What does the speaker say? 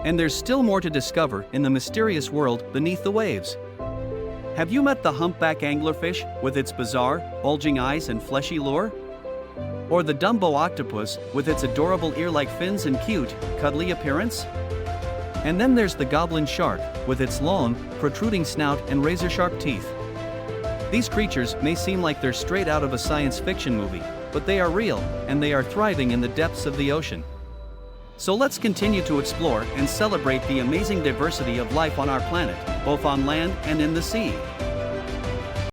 And there's still more to discover in the mysterious world beneath the waves. Have you met the humpback anglerfish with its bizarre, bulging eyes and fleshy lure? Or the Dumbo octopus with its adorable ear-like fins and cute, cuddly appearance? And then there's the goblin shark with its long, protruding snout and razor-sharp teeth. These creatures may seem like they're straight out of a science fiction movie, but they are real, and they are thriving in the depths of the ocean. So let's continue to explore and celebrate the amazing diversity of life on our planet, both on land and in the sea.